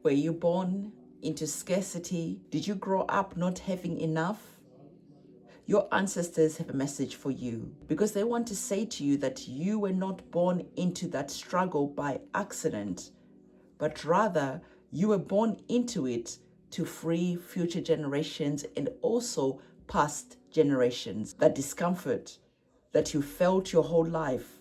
Were you born into scarcity? Did you grow up not having enough? Your ancestors have a message for you because they want to say to you that you were not born into that struggle by accident, but rather you were born into it to free future generations and also past generations. That discomfort that you felt your whole life,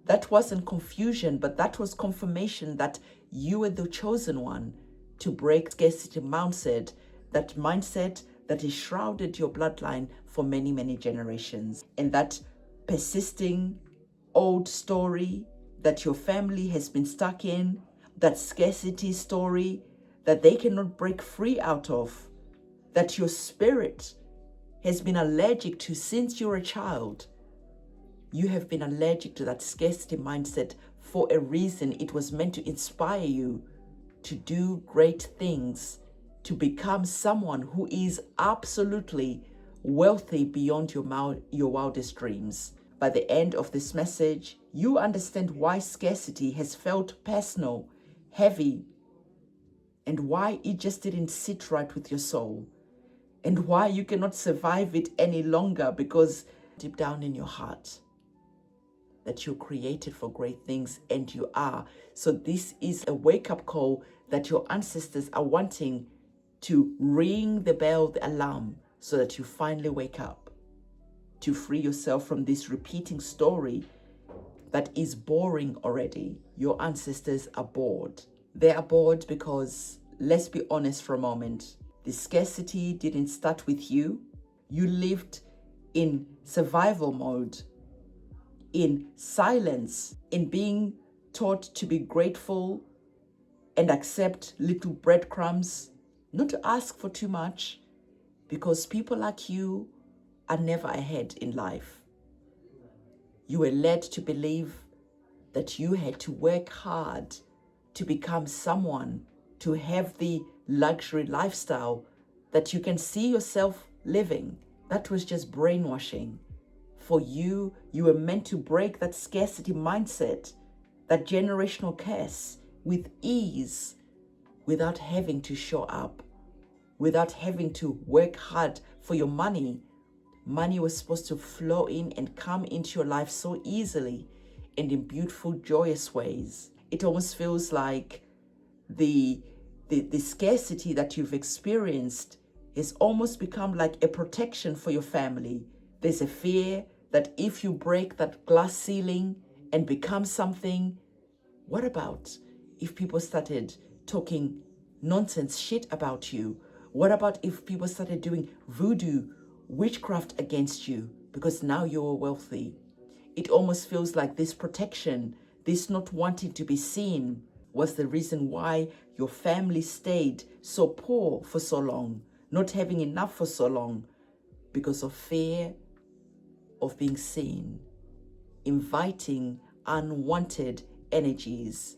that wasn't confusion, but that was confirmation that you were the chosen one to break scarcity mindset, that mindset that has shrouded your bloodline for many, many generations. And that persisting old story that your family has been stuck in, that scarcity story that they cannot break free out of, that your spirit has been allergic to since you're a child. You have been allergic to that scarcity mindset for a reason. It was meant to inspire you to do great things, to become someone who is absolutely wealthy beyond your wildest dreams. By the end of this message, you understand why scarcity has felt personal, heavy, and why it just didn't sit right with your soul, and why you cannot survive it any longer, because deep down in your heart, that you're created for great things, and you are. So this is a wake-up call that your ancestors are wanting to ring the bell, the alarm, so that you finally wake up, to free yourself from this repeating story that is boring already. Your ancestors are bored. They are bored because, let's be honest for a moment, the scarcity didn't start with you. You lived in survival mode, in silence, in being taught to be grateful and accept little breadcrumbs, not to ask for too much, because people like you are never ahead in life. You were led to believe that you had to work hard to become someone, to have the luxury lifestyle that you can see yourself living. That was just brainwashing. For you, you were meant to break that scarcity mindset, that generational curse, with ease, without having to show up, without having to work hard for your money. Money was supposed to flow in and come into your life so easily and in beautiful, joyous ways. It almost feels like the scarcity that you've experienced has almost become like a protection for your family. There's a fear that if you break that glass ceiling and become something, what about if people started talking nonsense shit about you? What about if people started doing voodoo, witchcraft against you because now you're wealthy? It almost feels like this protection, this not wanting to be seen, was the reason why your family stayed so poor for so long, not having enough for so long, because of fear of being seen, inviting unwanted energies.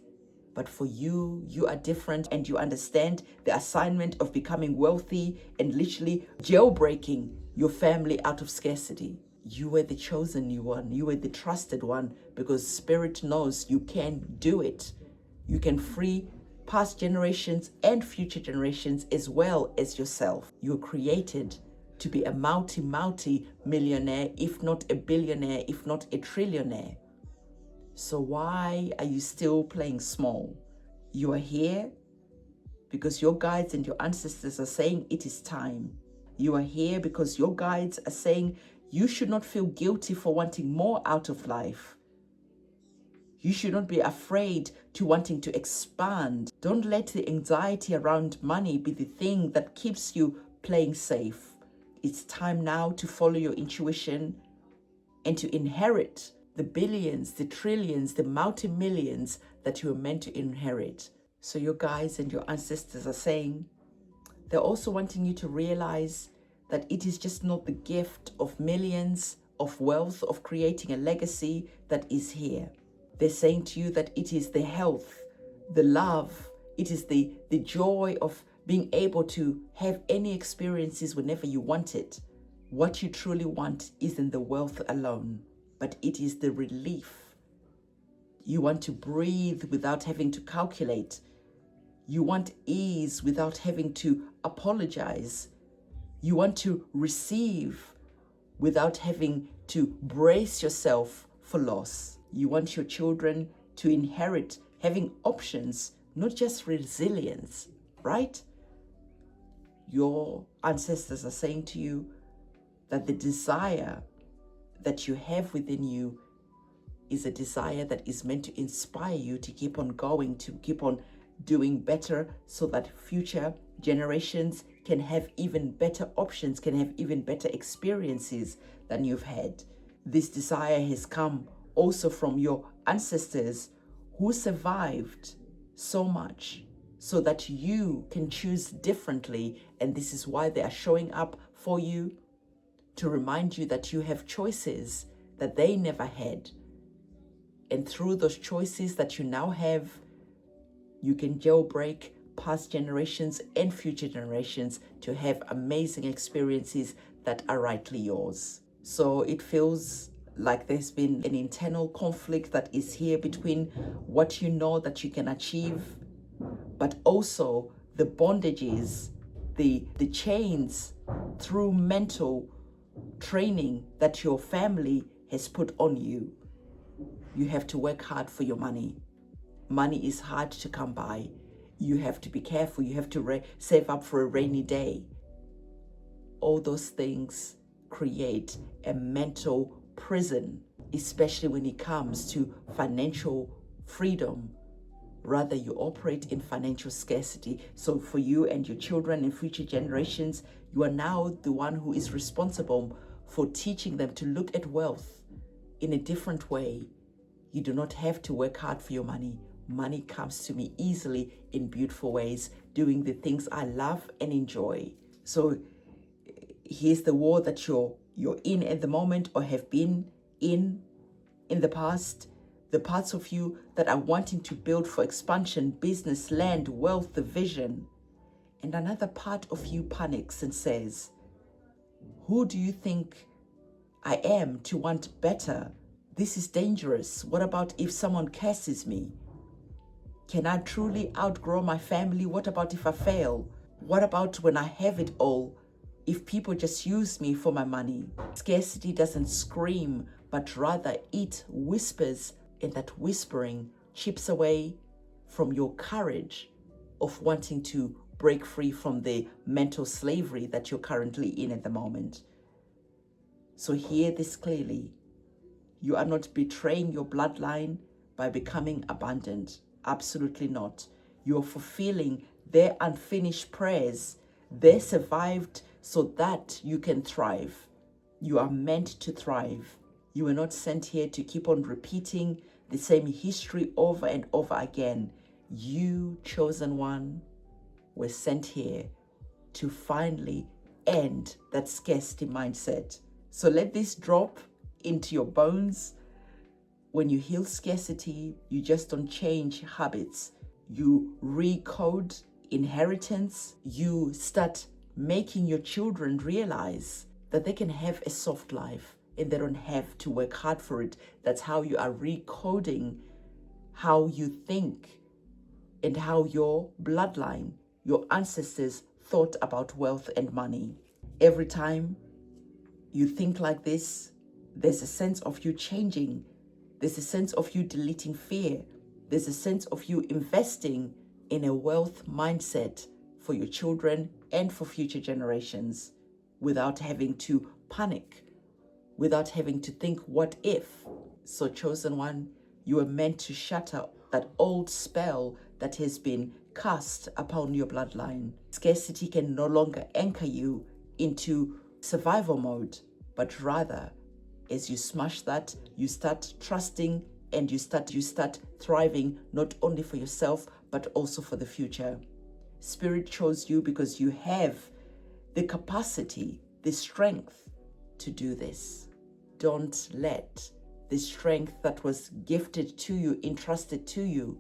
But for you, you are different, and you understand the assignment of becoming wealthy and literally jailbreaking your family out of scarcity. You were the chosen one. You were the trusted one, because Spirit knows you can do it. You can free past generations and future generations as well as yourself. You're created to be a multi-millionaire, if not a billionaire, if not a trillionaire. So why are you still playing small? You are here because your guides and your ancestors are saying it is time. You are here because your guides are saying you should not feel guilty for wanting more out of life. You should not be afraid to wanting to expand. Don't let the anxiety around money be the thing that keeps you playing safe. It's time now to follow your intuition and to inherit the billions, the trillions, the multi-millions that you were meant to inherit. So your guides and your ancestors are saying, they're also wanting you to realize that it is just not the gift of millions, of wealth, of creating a legacy that is here. They're saying to you that it is the health, the love, it is the joy of being able to have any experiences whenever you want it. What you truly want isn't the wealth alone, but it is the relief. You want to breathe without having to calculate. You want ease without having to apologize. You want to receive without having to brace yourself for loss. You want your children to inherit having options, not just resilience, right? Your ancestors are saying to you that the desire that you have within you is a desire that is meant to inspire you to keep on going, to keep on doing better, so that future generations can have even better options, can have even better experiences than you've had. This desire has come also from your ancestors who survived so much so that you can choose differently. And this is why they are showing up for you, to remind you that you have choices that they never had. And through those choices that you now have, you can jailbreak past generations and future generations to have amazing experiences that are rightly yours. So it feels like there's been an internal conflict that is here between what you know that you can achieve, but also the bondages, the chains through mental training that your family has put on you. You have to work hard for your money. Money is hard to come by. You have to be careful. You have to save up for a rainy day. All those things create a mental prison, especially when it comes to financial freedom. Rather, you operate in financial scarcity. So for you and your children and future generations, you are now the one who is responsible for teaching them to look at wealth in a different way. You do not have to work hard for your money. Money comes to me easily in beautiful ways, doing the things I love and enjoy. So here's the war that you're in at the moment, or have been in the past. The parts of you that are wanting to build for expansion, business, land, wealth, the vision. And another part of you panics and says, who do you think I am to want better? This is dangerous. What about if someone curses me? Can I truly outgrow my family? What about if I fail? What about when I have it all? If people just use me for my money? Scarcity doesn't scream, but rather it whispers, and that whispering chips away from your courage of wanting to break free from the mental slavery that you're currently in at the moment. So hear this clearly. You are not betraying your bloodline by becoming abundant. Absolutely not. You are fulfilling their unfinished prayers. They survived so that you can thrive. You are meant to thrive. You were not sent here to keep on repeating the same history over and over again. You, chosen one, were sent here to finally end that scarcity mindset. So let this drop into your bones. When you heal scarcity, you just don't change habits. You recode inheritance. You start making your children realize that they can have a soft life and they don't have to work hard for it. That's how you are recoding how you think and how your bloodline, your ancestors thought about wealth and money. Every time you think like this, there's a sense of you changing. There's a sense of you deleting fear. There's a sense of you investing in a wealth mindset for your children and for future generations without having to panic, without having to think, what if? So chosen one, you are meant to shatter that old spell that has been cast upon your bloodline. Scarcity can no longer anchor you into survival mode, but rather, as you smash that, you start trusting and you start thriving, not only for yourself, but also for the future. Spirit chose you because you have the capacity, the strength to do this. Don't let the strength that was gifted to you, entrusted to you,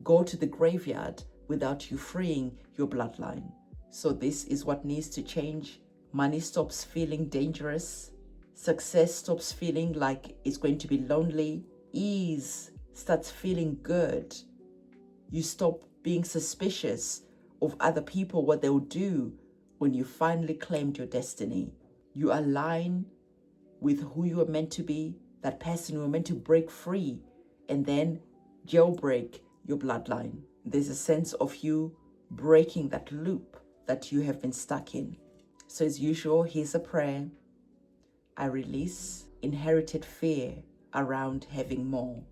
go to the graveyard without you freeing your bloodline. So this is what needs to change. Money stops feeling dangerous. Success stops feeling like it's going to be lonely. Ease starts feeling good. You stop being suspicious of other people, what they'll do when you finally claimed your destiny. You align with who you are meant to be, that person who are meant to break free, and then jailbreak your bloodline. There's a sense of you breaking that loop that you have been stuck in. So as usual, here's a prayer. I release inherited fear around having more.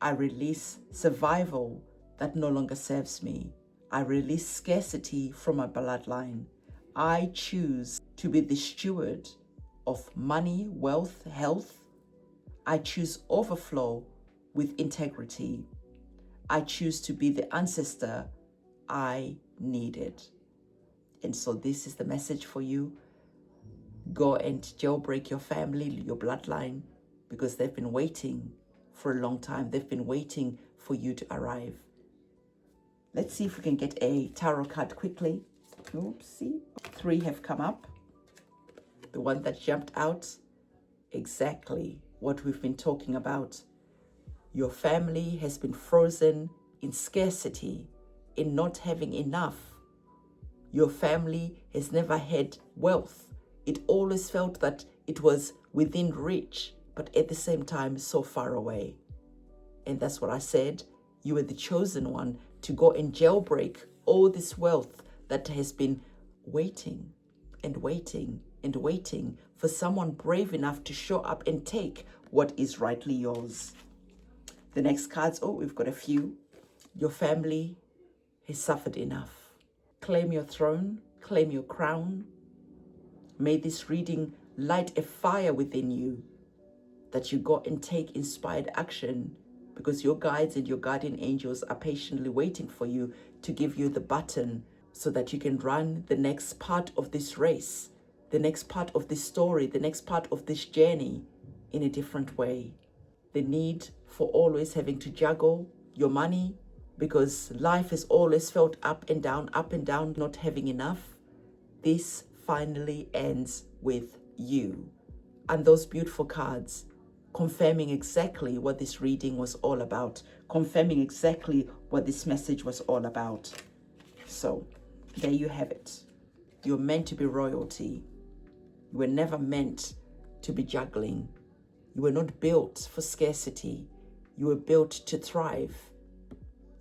I release survival that no longer serves me. I release scarcity from my bloodline. I choose to be the steward of money, wealth, health. I choose overflow with integrity. I choose to be the ancestor I needed. And so this is the message for you. Go and jailbreak your family, your bloodline, because they've been waiting for a long time. They've been waiting for you to arrive. Let's see if we can get a tarot card quickly. Oopsie. 3 have come up. The one that jumped out, exactly what we've been talking about. Your family has been frozen in scarcity, in not having enough. Your family has never had wealth. It always felt that it was within reach, but at the same time, so far away. And that's what I said. You were the chosen one to go and jailbreak all this wealth that has been waiting and waiting and waiting for someone brave enough to show up and take what is rightly yours. The next cards, we've got a few. Your family has suffered enough. Claim your throne, claim your crown. May this reading light a fire within you that you go and take inspired action, because your guides and your guardian angels are patiently waiting for you to give you the baton so that you can run the next part of this race, the next part of this story, the next part of this journey in a different way. The need for always having to juggle your money, because life has always felt up and down, not having enough. This finally ends with you. And those beautiful cards confirming exactly what this reading was all about, confirming exactly what this message was all about. So there you have it. You're meant to be royalty. You were never meant to be juggling. You were not built for scarcity. You were built to thrive.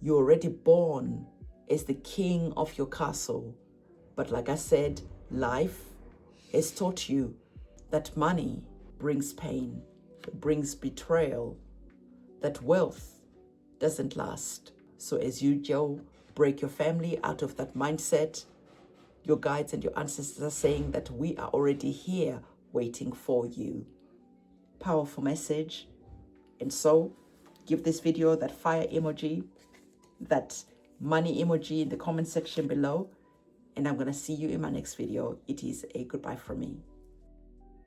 You're already born as the king of your castle. But like I said, life has taught you that money brings pain, brings betrayal, that wealth doesn't last. So as you break your family out of that mindset, your guides and your ancestors are saying that we are already here waiting for you. Powerful message. And so give this video that fire emoji, that money emoji in the comment section below. And I'm going to see you in my next video. It is a goodbye from me.